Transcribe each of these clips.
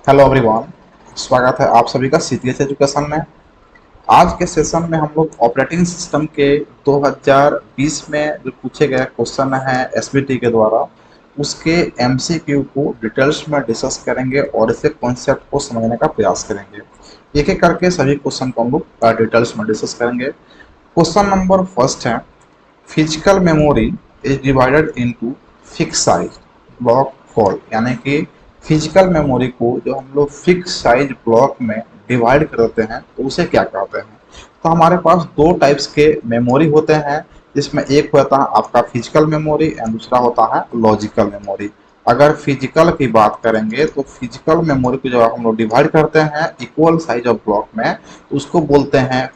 Hello everyone. स्वागत है आप सभी का सीटीएस एजुकेशन में। आज के सेशन में हम लोग ऑपरेटिंग सिस्टम के 2020 में जो पूछे गए क्वेश्चन है एसबीटी के द्वारा उसके एमसीक्यू को डिटेल्स में डिस्कस करेंगे और इसे कॉन्सेप्ट को समझने का प्रयास करेंगे। एक एक करके सभी क्वेश्चन को हम लोग डिटेल्स में डिस्कस करेंगे। क्वेश्चन नंबर फर्स्ट है, physical memory is divided into fix size block fall, यानी कि फिजिकल मेमोरी को जो हम लोग फिक्स साइज ब्लॉक में डिवाइड कर देते हैं तो उसे क्या कहते हैं। तो हमारे पास दो टाइप्स के मेमोरी होते हैं, जिसमें एक होता है आपका फिजिकल मेमोरी एंड दूसरा होता है लॉजिकल मेमोरी। अगर फिजिकल की बात करेंगे तो फिजिकल मेमोरी को जब हम लोग डिवाइड करते हैं इक्वल साइज ऑफ ब्लॉक में तो उसको बोलते हैं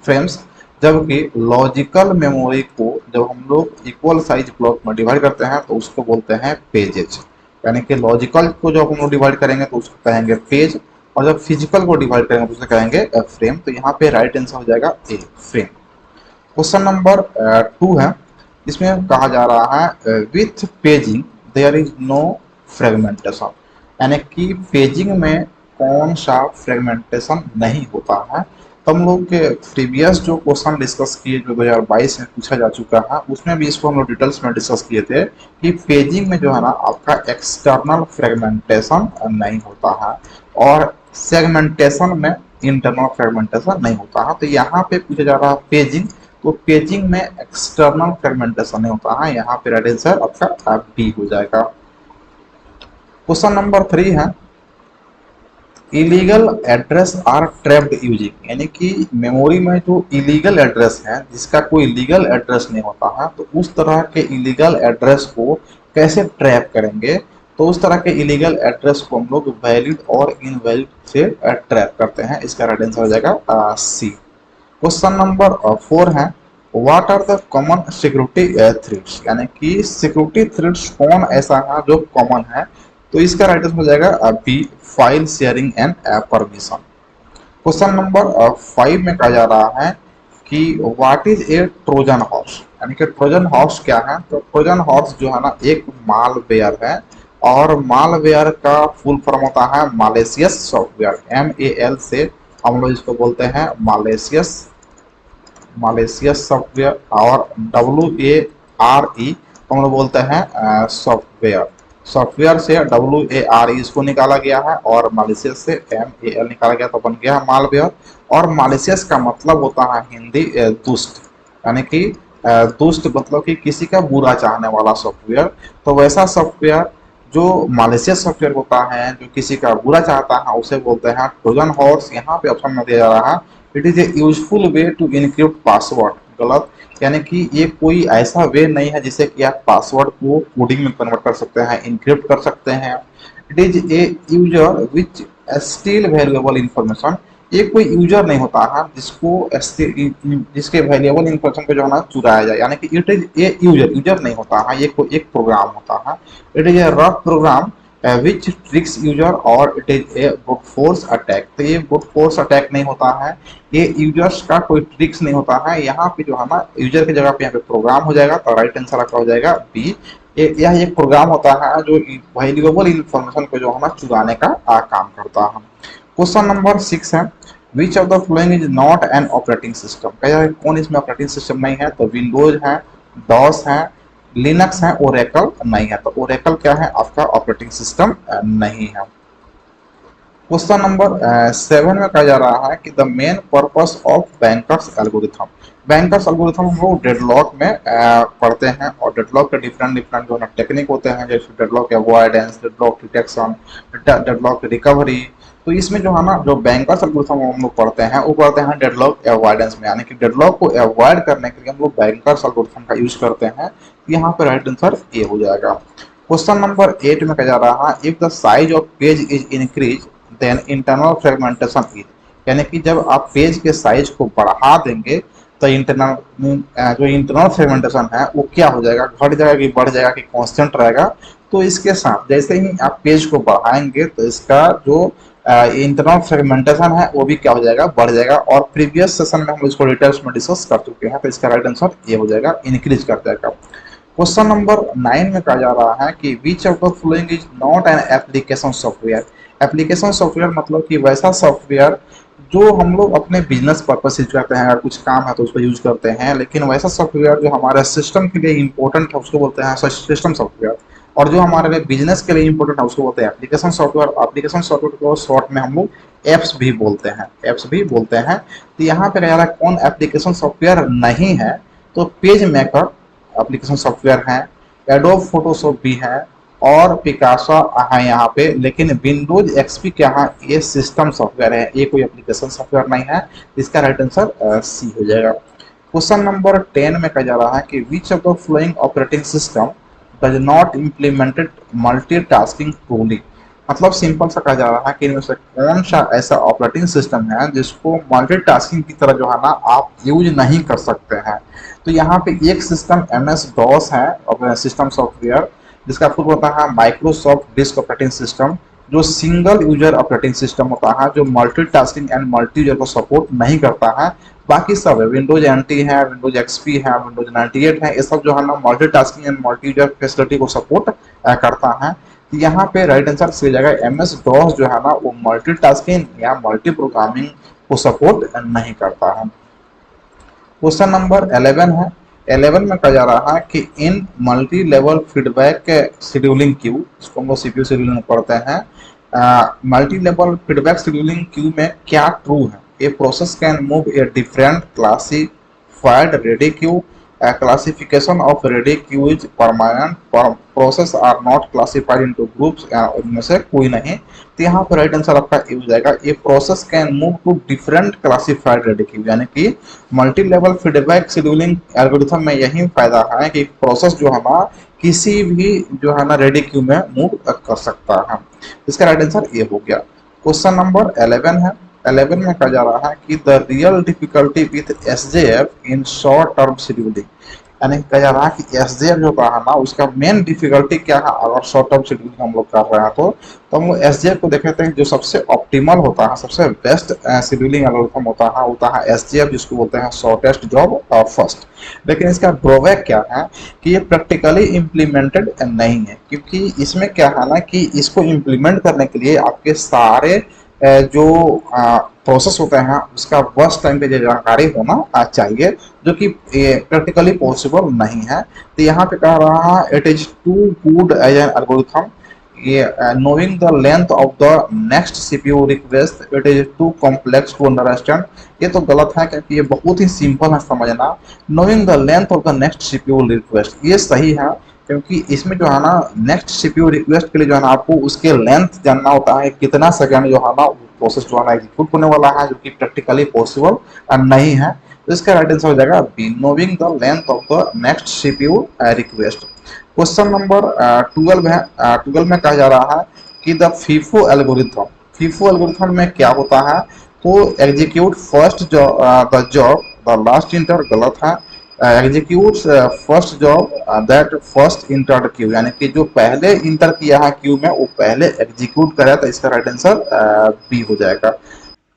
फ्रेम्स। जबकि लॉजिकल मेमोरी को जब हम लोग इक्वल साइज ब्लॉक में डिवाइड करते हैं तो उसको बोलते हैं पेजेज। यानी कि लॉजिकल को जब हम लोग डिवाइड करेंगे तो उसको कहेंगे पेज, और जब फिजिकल को डिवाइड करेंगे तो उसे कहेंगे फ्रेम। तो यहाँ पे राइट आंसर हो जाएगा ए, फ्रेम। क्वेश्चन नंबर 2 है, इसमें कहा जा रहा है with paging there is no fragmentation, यानी कि पेजिंग में कौन सा फ्रेगमेंटेशन नहीं होता है। तो हम लोग के प्रीवियस जो क्वेश्चन डिस्कस किए जो 2022 में पूछा जा चुका है उसमें भी इसको हम लोग डिटेल्स में डिस्कस किए थे कि पेजिंग में जो है ना आपका एक्सटर्नल फ्रेगमेंटेशन नहीं होता है और सेगमेंटेशन में इंटरनल फ्रेगमेंटेशन नहीं होता है। तो यहाँ पे पूछा जा रहा है पेजिंग, तो पेजिंग में एक्सटर्नल फ्रेगमेंटेशन नहीं होता है। यहाँ पे राइट आंसर आपका बी हो जाएगा। क्वेश्चन नंबर 3 है, illegal address are trapped using, यानी कि मेमोरी में जो इलीगल एड्रेस है जिसका कोई लीगल एड्रेस नहीं होता है तो उस तरह के इलीगल एड्रेस को कैसे ट्रैप करेंगे। तो उस तरह के इलीगल एड्रेस को हम लोग वैलिड और इनवैलिड से ट्रैप करते हैं। इसका राइट आंसर हो जाएगा सी। क्वेश्चन नंबर 4 है, what are the common security threads, यानी कि सिक्योरिटी थ्रेड्स कौन ऐसा है जो कॉमन है। तो इसका राइट आंसर हो जाएगा B, file sharing and permission. Question number 5 में कहा जा रहा है कि what is a Trojan horse, यानी कि ट्रोजन हॉर्स क्या है। तो ट्रोजन हॉर्स जो है ना एक मालवेयर है, और मालवेयर का फुल फॉर्म होता है मालेशियस सॉफ्टवेयर। MAL से हम लोग इसको बोलते हैं मालेशियस सॉफ्टवेयर, और WARE हम लोग बोलते हैं सॉफ्टवेयर से WARE इसको निकाला गया है और मालिशियस से MAL निकाला गया तो बन गया है मालवेयर। और मालिशियस का मतलब होता है हिंदी दुष्ट, यानी कि दुष्ट मतलब कि किसी का बुरा चाहने वाला सॉफ्टवेयर। तो वैसा सॉफ्टवेयर जो मालिशियस सॉफ्टवेयर होता है जो किसी का बुरा चाहता है उसे बोलते हैं ट्रोजन हॉर्स। यहाँ पे ऑप्शन में दिया जा रहा है it is a useful way to encrypt password, गलत। यानी कि ये कोई ऐसा वे नहीं है जिससे कि आप पासवर्ड को कोडिंग में कन्वर्ट कर सकते हैं, इनक्रिप्ट कर सकते हैं। It is a user which steel valuable information, ये कोई यूजर नहीं होता है जिसके वैल्यूएबल इंफॉर्मेशन को जो है ना चुराया जाए। यानी कि इट इज ए यूजर नहीं होता है, ये कोई एक प्रोग्राम होता है। It is a rough program which tricks user, और it is a brute force attack. तो ये ब्रूट फोर्स अटैक नहीं होता है, ये यूजर्स का कोई ट्रिक्स नहीं होता है। यहाँ पे जो है ना यूजर की जगह पे यहाँ पे प्रोग्राम हो जाएगा, तो राइट आंसर आपका हो जाएगा बी। यह एक प्रोग्राम होता है जो वैल्यूएबल इंफॉर्मेशन को जो है ना चुराने का काम करता है। क्वेश्चन नंबर 6 है, which of the following is not an operating system, कह कौन इसमें ऑपरेटिंग सिस्टम नहीं है। तो विंडोज है, डॉस है, लिनक्स है, ओरेकल नहीं है। तो ओरेकल क्या है आपका ऑपरेटिंग सिस्टम नहीं है। क्वेश्चन नंबर 7 में कहा जा रहा है कि the main purpose of bankers algorithm, bankers algorithm हम लोग डेडलॉक में पढ़ते हैं, और डेडलॉक के डिफरेंट डिफरेंट जो है टेक्निक होते हैं, जैसे deadlock avoidance, deadlock detection, deadlock recovery. तो इसमें जो है ना जो बैंकर्स एल्गोरिथम हम लोग पढ़ते हैं वो पढ़ते हैं डेडलॉक अवॉइडेंस में, यानी कि डेडलॉक को अवॉइड करने के लिए हम लोग बैंकर्स एल्गोरिथम का यूज करते हैं। यहाँ पे राइट आंसर ए हो जाएगा। क्वेश्चन नंबर 8 में कहा जा रहा है if the size of page is increase then internal fragmentation is, यानी कि जब आप पेज के साइज को बढ़ा देंगे तो इंटरनल फ्रेगमेंटेशन है वो क्या हो जाएगा, घट जाएगा कि बढ़ जाएगा कि कांस्टेंट रहेगा। तो इसके साथ जैसे ही आप पेज को बढ़ाएंगे तो इसका जो इंटरनल फ्रेगमेंटेशन है वो भी क्या हो जाएगा, बढ़ जाएगा। और प्रीवियस सेशन में हम इसको डिटेल्स में डिस्कस कर चुके हैं, तो इसका राइट आंसर ये हो जाएगा, इंक्रीज कर जाएगा। क्वेश्चन नंबर 9 में कहा जा रहा है कि which of the following is not an application software. Application software मतलब कि वैसा सॉफ्टवेयर जो हम लोग अपने बिजनेस पर्पस यूज करते हैं, अगर कुछ काम है तो उसको यूज करते हैं, लेकिन वैसा सॉफ्टवेयर जो हमारे सिस्टम के लिए इंपॉर्टेंट है उसको बोलते हैं सिस्टम सॉफ्टवेयर, और जो हमारे लिए बिजनेस के लिए इंपॉर्टेंट है उसको बोलते हैं एप्लीकेशन सॉफ्टवेयर। एप्लीकेशन सॉफ्टवेयर को शॉर्ट में हम लोग एप्स भी बोलते हैं, एप्स भी बोलते हैं। तो यहाँ पे कहा जा रहा है कौन एप्लीकेशन सॉफ्टवेयर नहीं है, तो पेज मेकर एप्लीकेशन सॉफ्टवेयर है, एडोब फोटोशॉप भी है, और पिकासा है यहाँ पे, लेकिन विंडोज एक्सपी क्या है, ये सिस्टम सॉफ्टवेयर है, ये कोई एप्लीकेशन सॉफ्टवेयर नहीं है। इसका राइट आंसर सी हो जाएगा। क्वेश्चन नंबर 10 में कहा जा रहा है कि which of the flowing operating system does not implemented multitasking truly. मतलब सिंपल सा कहा जा रहा है कि इनमें से कौन सा ऐसा ऑपरेटिंग सिस्टम है जिसको मल्टीटास्किंग की तरह जो है ना आप यूज नहीं कर सकते हैं। तो यहाँ पे एक सिस्टम MS DOS है सिस्टम सॉफ्टवेयर, जिसका फुल होता है माइक्रोसॉफ्ट डिस्क ऑपरेटिंग सिस्टम, जो सिंगल यूजर ऑपरेटिंग सिस्टम होता है, जो मल्टीटास्किंग एंड मल्टी यूजर को सपोर्ट नहीं करता है। बाकी सब है, विंडोज NT है, विंडोज XP है, विंडोज 98 है, ये सब जो है ना multitasking and multi user facility को सपोर्ट करता है। तो यहाँ पे राइट आंसर सही जाएगा, MS DOS जो है ना वो मल्टीटास्किंग या मल्टी प्रोग्रामिंग को सपोर्ट नहीं करता है। क्वेश्चन नंबर 11 है। 11 में कहा जा रहा है कि in multi level feedback scheduling queue, इसको हम लोग CPU शेड्यूलिंग पढ़ते हैं, multi level feedback scheduling queue में क्या ट्रू है। A process can move a different classified ready queue, classification of ready queue is permanent, process are not classified into groups, इनमें से कोई नहीं। तो यहाँ पर राइट आंसर आपका ए हो जाएगा, A process can move to different classified ready queue, यानी कि multi level feedback scheduling algorithm में यही फायदा है कि प्रोसेस जो है ना किसी भी जो है ना रेडी क्यू में मूव कर सकता है। इसका राइट आंसर ये हो गया। क्वेश्चन नंबर 11 है। 11 में कहा जा रहा है कि the real difficulty with SJF in short term scheduling, यानी कहा जा रहा है कि SJF जो कहा ना उसका मेन डिफिकल्टी क्या है अगर शॉर्ट टर्म शेड्यूलिंग हम लोग कर रहे हैं तो हम लोग SJF को देखे हैं जो सबसे ऑप्टिमल होता है, सबसे बेस्ट शेड्यूलिंग एल्गोरिथम होता है SJF, जिसको बोलते हैं शॉर्टेस्ट जॉब और फर्स्ट। लेकिन इसका ड्रॉबैक क्या है कि ये प्रैक्टिकली इम्प्लीमेंटेड नहीं है, क्योंकि इसमें क्या है ना कि इसको इम्प्लीमेंट करने के लिए आपके सारे जो प्रोसेस होते हैं उसका बस टाइम पे जानकारी होना चाहिए, जो कि प्रैक्टिकली पॉसिबल नहीं है। तो यहाँ पे कह रहा है it is too good as an algorithm, ये knowing the length of the next CPU request it is too complex to understand, ये तो गलत है क्योंकि ये बहुत ही सिंपल है समझना। knowing the length of the next CPU request ये सही है, क्योंकि इसमें जो है ना नेक्स्ट CPU रिक्वेस्ट के लिए जो है ना आपको उसके लेंथ जानना होता है, कितना सेकंड जो है ना प्रोसेस जो है ना एग्जीक्यूट होने वाला है, जो कि प्रैक्टिकली पॉसिबल नहीं है। तो इसका राइट आंसर हो जाएगा B, knowing the length of the next CPU request. Question number 12 है। 12 में कहा जा रहा है कि the FIFO algorithm, FIFO algorithm में क्या होता है, तो execute first the job the last enter, गलत है। Execute first job that first enter queue, यानी कि जो पहले इंटर किया है क्यू में वो पहले एग्जीक्यूट करे, तो इसका राइट आंसर बी हो जाएगा।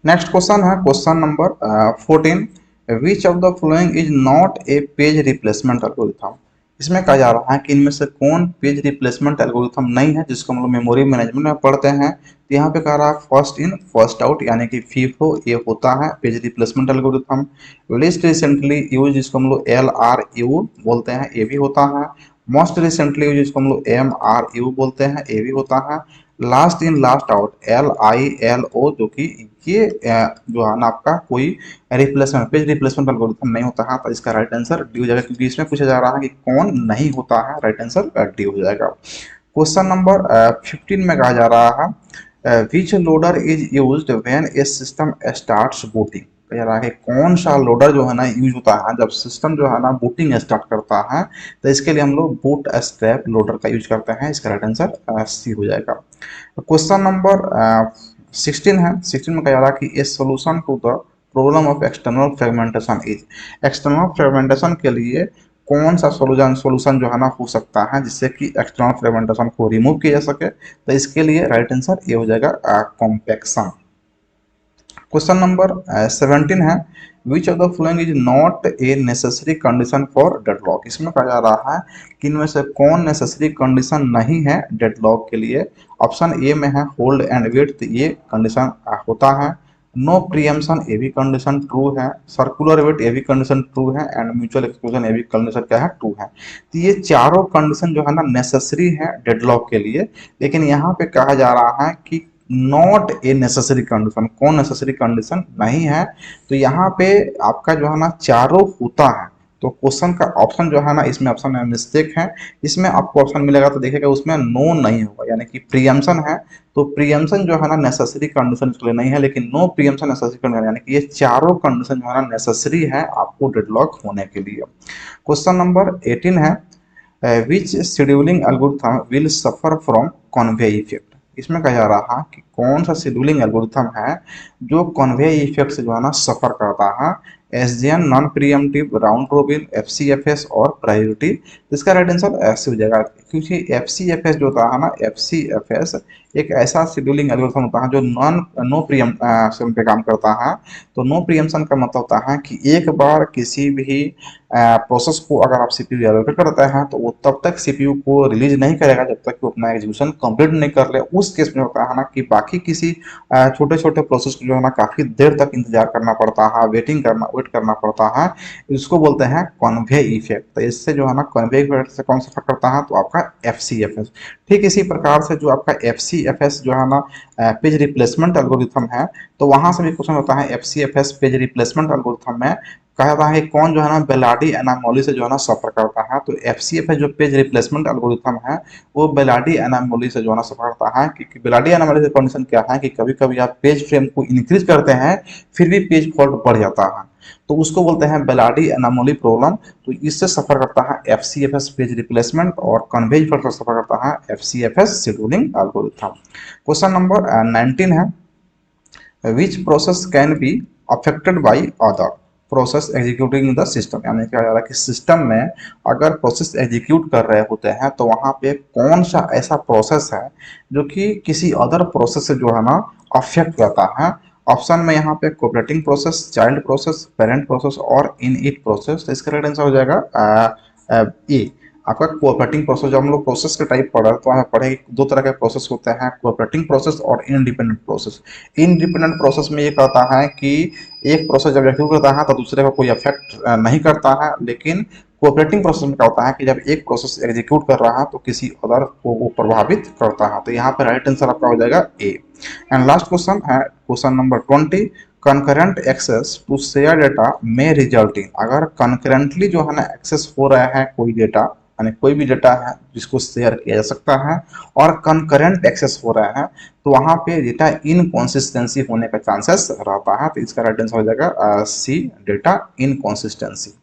नेक्स्ट क्वेश्चन है question number 14, which of the following is not a page replacement algorithm. इसमें कहा जा रहा है कि इनमें से कौन पेज रिप्लेसमेंट एल्गोरिथम नहीं है, जिसको हम लोग मेमोरी मैनेजमेंट में पढ़ते हैं। तो यहाँ पे कह रहा है फर्स्ट इन फर्स्ट आउट, यानी कि फीफो ये होता है page replacement algorithm. List recently use, जिसको हम लोग LRU बोलते हैं, ये भी होता है। मोस्ट रिसेंटली यूज, जिसको हम लोग MRU बोलते हैं, ये भी होता है। Last in last out LILO, जो कि ये जो है ना आपका कोई रिप्लेसमेंट पेज रिप्लेसमेंट एल्गोरिथम नहीं होता है। तो इसका राइट आंसर डी हो जाएगा, क्योंकि इसमें पूछा जा रहा है कि कौन नहीं होता है, राइट आंसर डी हो जाएगा। क्वेश्चन नंबर 15 में कहा जा रहा है which loader is used when a system starts booting. कह रहा है कौन सा लोडर जो है ना यूज होता है जब सिस्टम जो है ना बूटिंग स्टार्ट करता है, तो इसके लिए हम लोग बूट स्ट्रैप लोडर का यूज करते हैं। इसका राइट आंसर सी हो जाएगा। क्वेश्चन नंबर 16 है। 16 में कह रहा है कि a solution to the problem of external fragmentation is, external fragmentation के लिए कौन सा सोल्यूशन जो है ना हो सकता है जिससे कि एक्सटर्नल फ्रेगमेंटेशन को रिमूव किया जा सके। तो इसके लिए राइट आंसर ये हो जाएगा कॉम्पैक्शन। क्वेश्चन नंबर 17 है, which of the following is not a necessary condition for deadlock. इसमें कहा जा रहा है कि इनमें से कौन नेसेसरी कंडीशन नहीं है डेडलॉक के लिए। ऑप्शन ए में है होल्ड एंड वेट, तो ये कंडीशन होता है। नो प्रियम्पशन, ये भी कंडीशन ट्रू है। सर्कुलर वेट, ये भी कंडीशन ट्रू है। एंड म्यूचुअल एक्सक्लूजन, ये भी कंडीशन क्या है, ट्रू है। तो ये चारों कंडीशन जो है ना नेसेसरी है डेडलॉक के लिए, लेकिन यहाँ पे कहा जा रहा है कि नॉट ए नेसेसरी कंडीशन, कौन नेसेसरी कंडीशन नहीं है। तो यहाँ पे आपका जो है ना चारों होता है। तो क्वेश्चन का ऑप्शन जो है ना, इसमें ऑप्शन में मिस्टेक है। इसमें आपको ऑप्शन मिलेगा तो देखिएगा उसमें नो नहीं होगा, यानी कि प्रियम्पशन है। तो प्रियम्पशन जो है ना नेसेसरी कंडीशन इसके लिए नहीं है, लेकिन नो प्रियम्पशन नेसेसरी कंडीशन, यानी कि ये चारों कंडीशन जो है ना नेसेसरी है आपको डेडलॉक होने के लिए। क्वेश्चन नंबर 18 है, which scheduling algorithm will suffer from convoy effect. इसमें कहा जा रहा है कि कौन सा शेड्यूलिंग एल्गोरिथम है जो कॉन्वे इफेक्ट से जो है ना सफर करता है। SJN, non preemptive, round robin, FCFS और प्रायोरिटी। इसका राइट आंसर एस हो जाएगा, क्योंकि एफसीएफएस जो होता है ना, एफसीएफएस एक ऐसा शेड्यूलिंग एल्गोरिथम होता है जो नो प्रीएम्प्शन पे काम करता है। तो नो प्रीएम्प्शन का मतलब होता है कि एक बार किसी भी प्रोसेस को अगर आप सीपीयू एलोकेट करते हैं तो वो तब तक सीपीयू को रिलीज नहीं करेगा जब तक कि वो अपना एग्जीक्यूशन कंप्लीट नहीं कर ले। उस केस में होता है ना कि बाकी किसी छोटे छोटे प्रोसेस को जो है ना काफी देर तक इंतजार करना पड़ता है, वेट करना पड़ता है। इसको बोलते हैं कॉन्वे इफेक्ट। तो इससे जो है ना कॉन्वे इफेक्ट से कौन सा फर्क करता है, तो आपका एफसीएफएस। ठीक इसी प्रकार से जो आपका एफसीएफएस जो है ना पेज रिप्लेसमेंट एल्गोरिथम है, तो वहां से भी क्वेश्चन होता है एफसीएफएस पेज रिप्लेसमेंट एल्गोरिथम में कहा जाता है कौन जो है ना बेलाडी एनामोली से जो है ना सफर करता है। तो एफसीएफएस जो पेज रिप्लेसमेंट एल्गोरिथम है वो बेलाडी एनामोली से जो है ना सफर करता है, क्योंकि बेलाडी एनामोली से कंडीशन क्या है कि कभी कभी आप पेज फ्रेम को इंक्रीज करते हैं फिर भी पेज फॉल्ट बढ़ जाता है, तो उसको बोलते हैं बेलाडी एनामोली प्रॉब्लम। तो इससे सफर करता है एफसीएफएस पेज रिप्लेसमेंट, और कन्वेज फॉल्ट से सफर करता है FCFS scheduling algorithm. Question number 19 है, which process can be affected by other process executing the system. यानी क्या जा रहा है कि सिस्टम में अगर प्रोसेस एग्जीक्यूट कर रहे होते हैं तो वहां पे कौन सा ऐसा प्रोसेस है जो कि किसी अदर प्रोसेस से जो है ना अफेक्ट करता है। ऑप्शन में यहाँ पे cooperating process, child process, parent process और इन इट प्रोसेस। तो इसका राइट आंसर हो जाएगा ए, आपका कोऑपरेटिंग प्रोसेस। जब हम लोग प्रोसेस के टाइप पढ़ा तो हमें पढ़े दो तरह के प्रोसेस होते हैं, कोऑपरेटिंग प्रोसेस और इंडिपेंडेंट प्रोसेस। इंडिपेंडेंट प्रोसेस में ये कहता है कि एक प्रोसेस जब एग्जीक्यूट करता है तो दूसरे को कोई अफेक्ट नहीं करता है, लेकिन कोऑपरेटिंग प्रोसेस में क्या होता है कि जब एक प्रोसेस एग्जीक्यूट कर रहा है तो किसी अदर को वो प्रभावित करता है। तो यहाँ पे राइट आंसर आपका हो जाएगा ए। एंड लास्ट क्वेश्चन है question number 20, concurrent access to share data में रिजल्ट इन। अगर कंकरेंटली जो है ना एक्सेस हो रहा है कोई डेटा, यानी कोई भी डेटा है जिसको शेयर किया जा सकता है और कंकरेंट एक्सेस हो रहा है, तो वहां पे डेटा इनकॉन्सिस्टेंसी होने का चांसेस रहता है। तो इसका राइट आंसर हो जाएगा सी, डेटा इनकॉन्सिस्टेंसी।